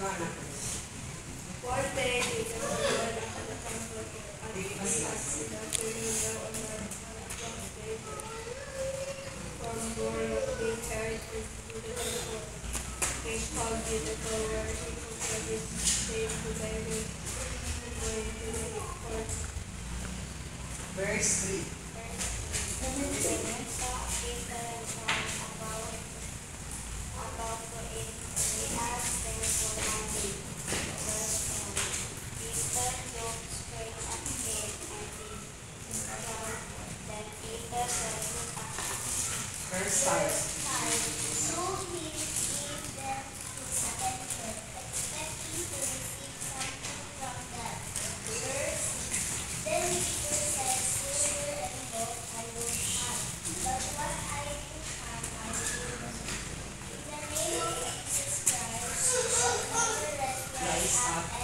One day, Peter went to the temple at the afternoon on the table. From Boreal, they carried his to the temple. King called beautiful where he could his save to thy way, going to the court. Verse 3. About to eat, we asked them for money. Peter looked straight at him and he said, then Peter said, Verse 5. So he gave them his attention, expecting to receive something from them. Verse 6. Then Peter said, silver and gold I don't have, but what I do have I will give you. In the name of Jesus Christ, who shall never let rise up